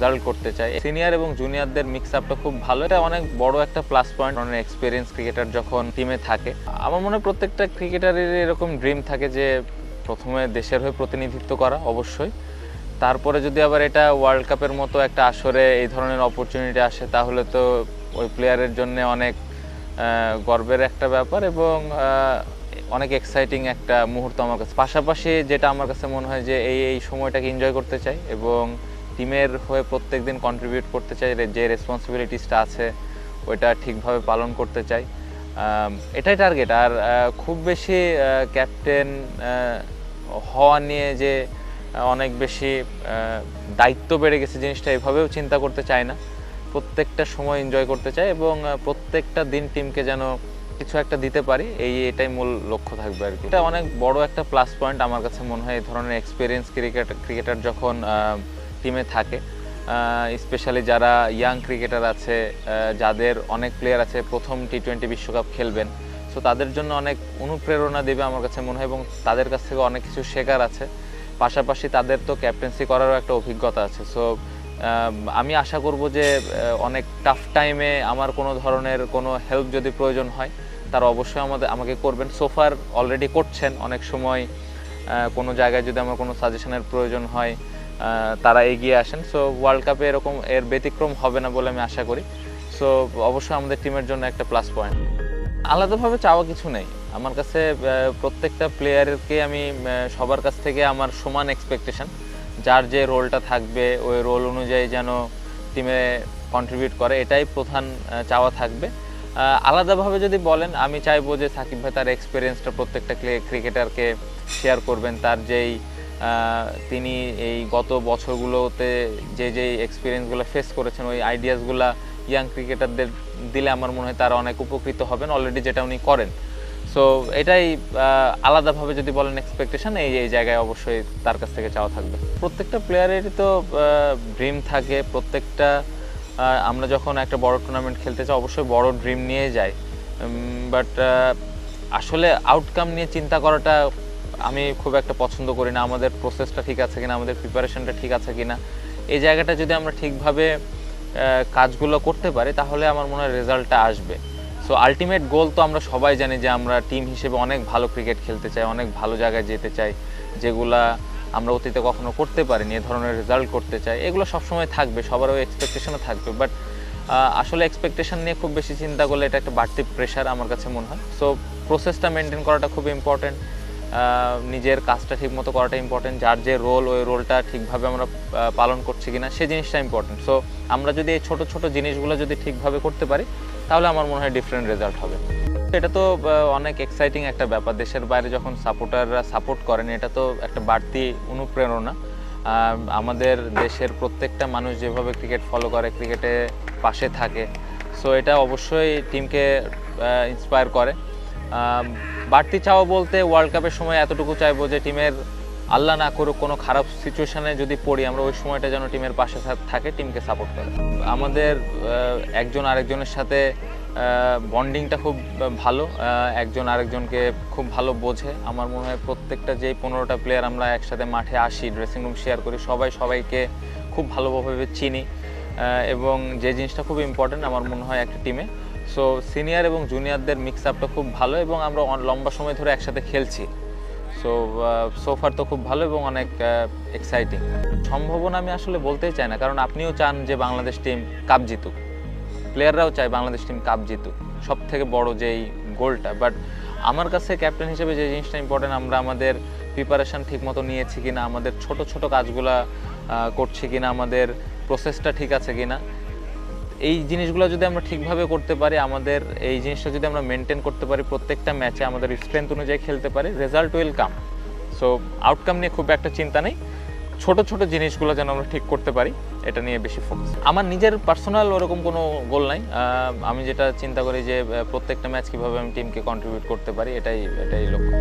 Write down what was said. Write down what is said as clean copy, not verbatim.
Result করতে চাই। Senior এবং জুনিয়রদের মিক্স আপটা খুব ভালো, এটা অনেক বড় একটা প্লাস পয়েন্ট। অনেক এক্সপিরিয়েন্স ক্রিকেটার যখন টিমে থাকে, আমার মনে হয় প্রত্যেকটা ক্রিকেটারের এরকম ড্রিম থাকে যে প্রথমে দেশের হয়ে প্রতিনিধিত্ব করা অবশ্যই, তারপরে যদি আবার এটা ওয়ার্ল্ড কাপের মতো একটা আসরে এই ধরনের অপরচুনিটি আসে তাহলে তো ওই প্লেয়ারের জন্য অনেক গর্বের একটা ব্যাপার এবং অনেক এক্সাইটিং একটা মুহূর্ত আমার কাছে। পাশাপাশি যেটা আমার কাছে মনে হয় যে এই সময়টাকে এনজয় করতে চাই এবং টিমের হয়ে প্রত্যেক দিন কন্ট্রিবিউট করতে চাই, যে রেসপন্সিবিলিটিসটা আছে ওইটা ঠিকভাবে পালন করতে চাই, এটাই টার্গেট। আর খুব বেশি ক্যাপ্টেন হওয়া নিয়ে যে অনেক বেশি দায়িত্ব বেড়ে গেছে জিনিসটা এভাবেও চিন্তা করতে চাই না। প্রত্যেকটা সময় এনজয় করতে চাই এবং প্রত্যেকটা দিন টিমকে যেন কিছু একটা দিতে পারি, এটাই মূল লক্ষ্য থাকবে আর কি। এটা অনেক বড় একটা প্লাস পয়েন্ট আমার কাছে মনে হয়। এই ধরনের এক্সপিরিয়েন্স ক্রিকেটার যখন টিমে থাকে, স্পেশালি যারা ইয়াং ক্রিকেটার আছে, যাদের অনেক প্লেয়ার আছে প্রথম টি-20 বিশ্বকাপ খেলবেন, সো তাদের জন্য অনেক অনুপ্রেরণা দেবে আমার কাছে মনে হয় এবং তাদের কাছ থেকে অনেক কিছু শেখার আছে। পাশাপাশি তাদের তো ক্যাপ্টেন্সি করারও একটা অভিজ্ঞতা আছে। সো আমি আশা করব যে অনেক টাফ টাইমে আমার কোনো ধরনের কোনো হেল্প যদি প্রয়োজন হয় তারা অবশ্যই আমাকে করবেন। সোফার অলরেডি করছেন, অনেক সময় কোনো জায়গায় যদি আমার কোনো সাজেশনের প্রয়োজন হয় তারা এগিয়ে আসেন। সো ওয়ার্ল্ড কাপে এরকম এর ব্যতিক্রম হবে না বলে আমি আশা করি। সো অবশ্যই আমাদের টিমের জন্য একটা প্লাস পয়েন্ট। আলাদাভাবে চাওয়া কিছু নেই আমার কাছে। প্রত্যেকটা প্লেয়ারকে আমি সবার কাছ থেকে আমার সমান এক্সপেকটেশন, যার যে রোলটা থাকবে ওই রোল অনুযায়ী যেন টিমে কন্ট্রিবিউট করে, এটাই প্রধান চাওয়া থাকবে। আলাদাভাবে যদি বলেন, আমি চাইবো যে সাকিব ভাই তার এক্সপিরিয়েন্সটা প্রত্যেকটা ক্রিকেটারকে শেয়ার করবেন। তার যেই তিনি এই গত বছরগুলোতে যে এক্সপিরিয়েন্সগুলো ফেস করেছেন, ওই আইডিয়াসগুলো ইয়াং ক্রিকেটারদের দিলে আমার মনে হয় তারা অনেক উপকৃত হবেন, অলরেডি যেটা উনি করেন। সো এটাই আলাদাভাবে যদি বলেন এক্সপেকটেশন, এই জায়গায় অবশ্যই তার কাছ থেকে চাওয়া থাকবে। প্রত্যেকটা প্লেয়ারেরই তো ড্রিম থাকে। প্রত্যেকটা আমরা যখন একটা বড় টুর্নামেন্ট খেলতে চাই অবশ্যই বড় ড্রিম নিয়ে যাই, বাট আসলে আউটকাম নিয়ে চিন্তা করাটা আমি খুব একটা পছন্দ করি না। আমাদের প্রসেসটা ঠিক আছে কিনা, আমাদের প্রিপারেশনটা ঠিক আছে কিনা, এই জায়গাটা যদি আমরা ঠিকভাবে কাজগুলো করতে পারি তাহলে আমার মনে হয় রেজাল্টটা আসবে। সো আলটিমেট গোল তো আমরা সবাই জানি যে আমরা টিম হিসেবে অনেক ভালো ক্রিকেট খেলতে চাই, অনেক ভালো জায়গায় যেতে চাই, যেগুলা আমরা অতীতে কখনো করতে পারিনি, এ ধরনের রেজাল্ট করতে চাই। এগুলো সবসময় থাকবে, সবার ওই এক্সপেকটেশনও থাকবে, বাট আসলে এক্সপেকটেশন নিয়ে খুব বেশি চিন্তা করলে এটা একটা বাড়তি প্রেশার আমার কাছে মনে হয়। সো প্রসেসটা মেনটেন করাটা খুব ইম্পর্টেন্ট, নিজের কাজটা ঠিকমতো করাটা ইম্পর্টেন্ট, যার যে রোল ওই রোলটা ঠিকভাবে আমরা পালন করছি কিনা সেই জিনিসটা ইম্পর্টেন্ট। সো আমরা যদি এই ছোটো ছোটো জিনিসগুলো যদি ঠিকভাবে করতে পারি তাহলে আমার মনে হয় ডিফারেন্ট রেজাল্ট হবে। এটা তো অনেক এক্সাইটিং একটা ব্যাপার। দেশের বাইরে যখন সাপোর্টাররা সাপোর্ট করেন এটা তো একটা বাড়তি অনুপ্রেরণা। আমাদের দেশের প্রত্যেকটা মানুষ যেভাবে ক্রিকেট ফলো করে, ক্রিকেটে পাশে থাকে, সো এটা অবশ্যই টিমকে ইন্সপায়ার করে। বাড়তি চাওয়া বলতে ওয়ার্ল্ড কাপের সময় এতটুকু চাইবো যে টিমের আল্লাহ না করুক কোনো খারাপ সিচুয়েশানে যদি পড়ি, আমরা ওই সময়টা যেন টিমের পাশে থাকে, টিমকে সাপোর্ট করে। আমাদের একজন আরেকজনের সাথে বন্ডিংটা খুব ভালো, একজন আরেকজনকে খুব ভালো বোঝে। আমার মনে হয় প্রত্যেকটা যেই 15টা প্লেয়ার আমরা একসাথে মাঠে আসি, ড্রেসিং রুম শেয়ার করি, সবাইকে খুব ভালোভাবে চিনি এবং যে জিনিসটা খুব ইম্পর্টেন্ট আমার মনে হয় একটা টিমে। সো সিনিয়র এবং জুনিয়রদের মিক্স আপটা খুব ভালো এবং আমরা লম্বা সময় ধরে একসাথে খেলছি। সো সোফার তো খুব ভালো এবং অনেক এক্সাইটিং। সম্ভাবনা আমি আসলে বলতেই চাই না, কারণ আপনিও চান যে বাংলাদেশ টিম কাপ জিতুক, প্লেয়াররাও চায় বাংলাদেশ টিম কাপ জিতুক, সব থেকে বড় যেই গোলটা। বাট আমার কাছে ক্যাপ্টেন হিসেবে যে জিনিসটা ইম্পর্টেন্ট, আমরা আমাদের প্রিপারেশান ঠিকমতো নিয়েছি কিনা, আমাদের ছোট ছোট কাজগুলা করছি কিনা, আমাদের প্রসেসটা ঠিক আছে কিনা, এই জিনিসগুলো যদি আমরা ঠিকভাবে করতে পারি, আমাদের এই জিনিসটা যদি আমরা মেনটেন করতে পারি, প্রত্যেকটা ম্যাচে আমাদের স্ট্রেংথ অনুযায়ী খেলতে পারি, result will come. So outcome নিয়ে খুব একটা চিন্তা নেই, ছোট ছোট জিনিসগুলো যেন আমরা ঠিক করতে পারি এটা নিয়ে বেশি ফোকাস। আমার নিজের পার্সোনাল ওরকম কোনো গোল নাই। আমি যেটা চিন্তা করি যে প্রত্যেকটা ম্যাচ কীভাবে আমি টিমকে কন্ট্রিবিউট করতে পারি, এটাই লক্ষ্য।